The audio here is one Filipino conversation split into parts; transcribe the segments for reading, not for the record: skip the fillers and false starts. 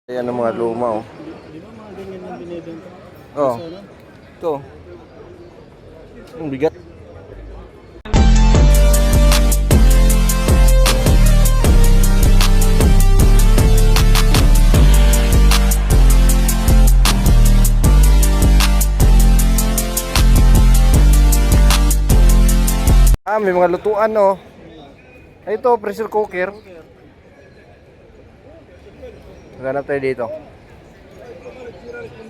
Ayan ang mga luma, oh. Di ba mga ganyan lang binibenta? Oh. Sana? Ito. Ang bigat. May mga lutuan, oh. Ay, ito, pressure cooker. Maghanap tayo dito.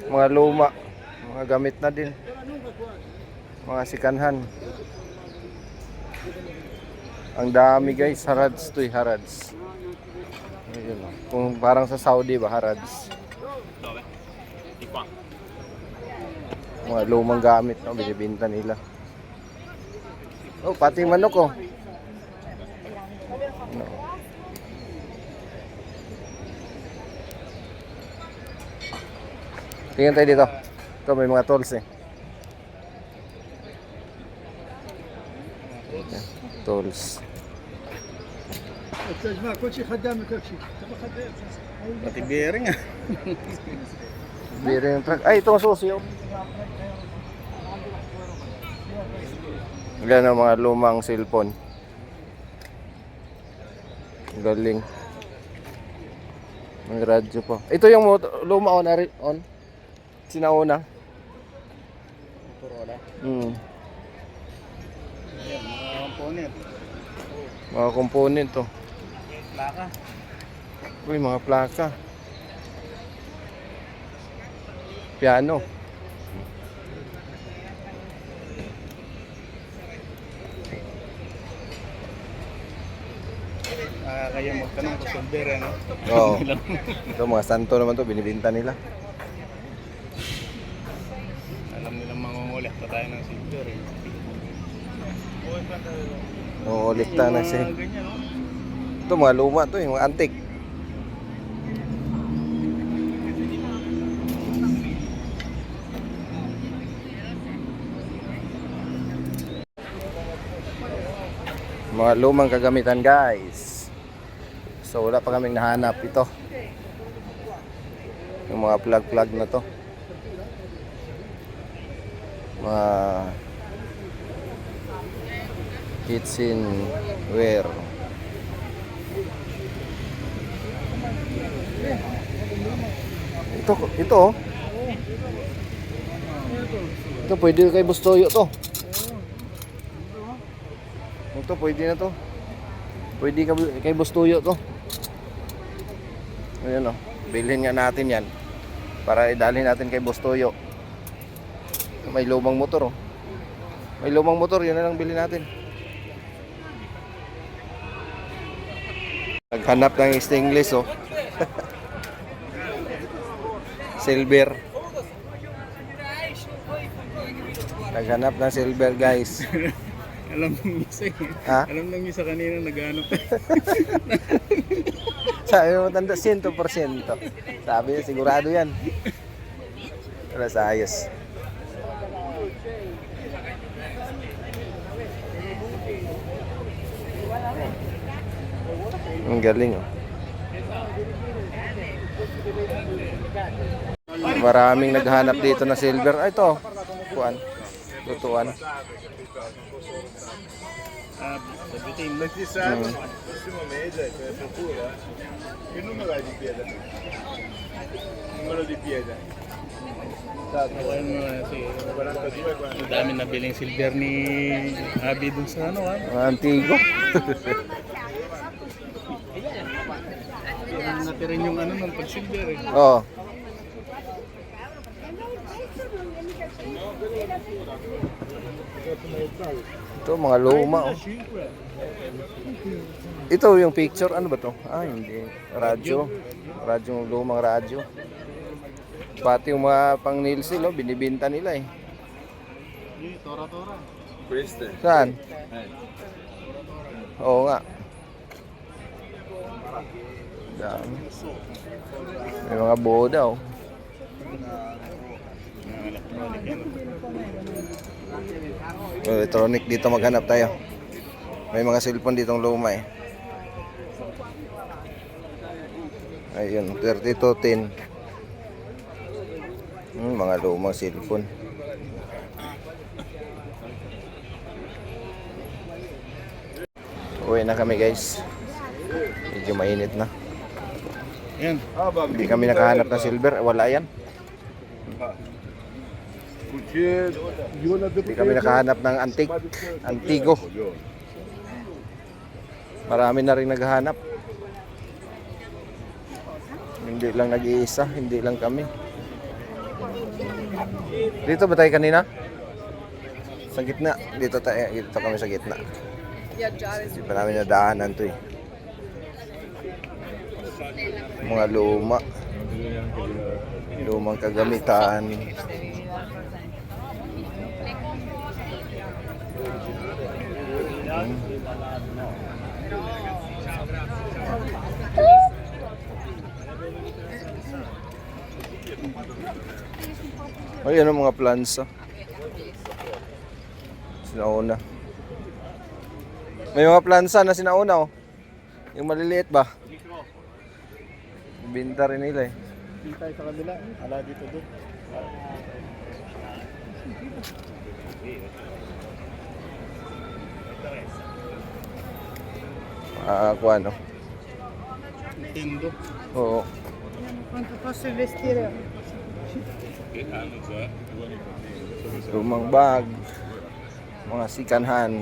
Mga luma. Mga gamit na din. Mga sikanhan. Ang dami, guys. Harads to, harads. Ayun, oh. Kung parang sa Saudi ba, harads. Mga lumang gamit, no? Binibinta nila. Oh, pati manok, oh. No. Tingnan tayo dito. Ito, may mga tools, eh. Ayan, tools. Pati bearing ah. Bearing truck. Ay, ito ang susi, oh. Yan ang mga lumang cellphone. Galing. May radyo pa. Ito yung luma on. Sinauna. Corolla. Ayan, Mga component. mga component, to. Plaka. Uy, mga plaka. Piano. Kaya magtanong ko solder ano. Oo. Ito, mga santo naman to, binibinta nila. Alam nilang mangungulit pa tayo ng silver eh. Oo, likta na siya. Mga ganyan no. Ito, mga luma to, yung mga antik. Mga lumang kagamitan, guys. So wala pa kaming nahanap ito. Yung mga plug na to. Mga kitchenware. Ito oh. Ito pwede kay Bustoyo to. Ito pwede na to. Pwede kay Bustoyo to. Ayan, oh. Bilhin nga natin yan para idalhin natin kay Bustoyo. May lumang motor, oh. May lumang motor, yun na lang bilhin natin. Naghanap ng stainless, oh. Silver. Naghanap ng silver, guys. Alam nung isa eh. Ha? Alam nung isa kanina nag-ano. Sabi mo tanda 100%. Sabi niya sigurado yan. Wala sa ayos. Ang galing, oh. Maraming naghanap dito na silver. Ay, ito. Kuan. Tutuan. Numero di piede. Ang dami na biling silver ni Abi dun sa ano ah. Mga antigo. Natira yung ano ng pag-silver eh. Oh. Ito mga luma, oh. Ito yung picture, ano ba to? Ah, hindi. Radyo. Radyo, lumang radyo. Pati yung mga pang nilsil, oh, binibinta nila eh. Tora-tora. Saan? Oo nga. Dami. May mga boda, oh. Electronic, dito maghanap tayo. May mga cellphone ditong luma eh. Ayun, 3210. Mga lumang cellphone. Uwi na kami guys. Medyo mainit na. Yan. Hindi kami nakahanap ng silver. Wala yan. Hindi kami nakahanap ng Antigo. Marami na rin naghahanap. Hindi lang nag-iisa, hindi lang kami. Dito ba tayo kanina? Sa gitna. Dito kami sa gitna. Hindi pa namin nadaanan to eh. Mga lumang kagamitan. Ayan ang mga plansa. Sinauna. May mga plansa na sinauna oh. Yung maliliit ba? Binta rin nila eh. Tayo sa kabila. Ala dito doon. Kuha no? Nintendo. Oo. Quanto posso investire? Lumang bag. Mga sikanhan.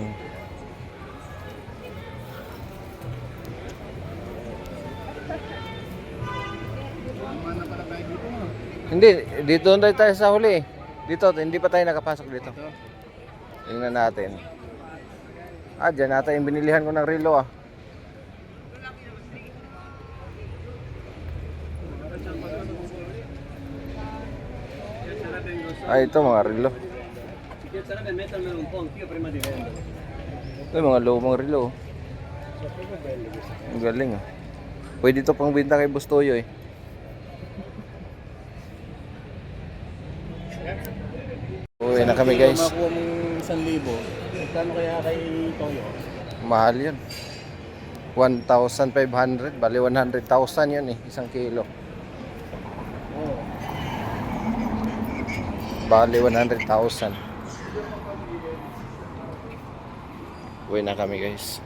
Hindi, dito tayo sa huli. Dito, hindi pa tayo nakapasok dito. Tingnan natin. Diyan natin yung binilihan ko ng relo ah. Ito mga relo. Ito mga lumang relo. Ang galing ah. Pwede ito pang binta kay Bustoyo eh. Uwi na kami guys. Makuha mong 1,000. Magkano kaya kay Toyo? Mahal yun. 1,500. Bali 100,000 yun eh. Isang kilo. Bali 100,000. Uwi na kami guys.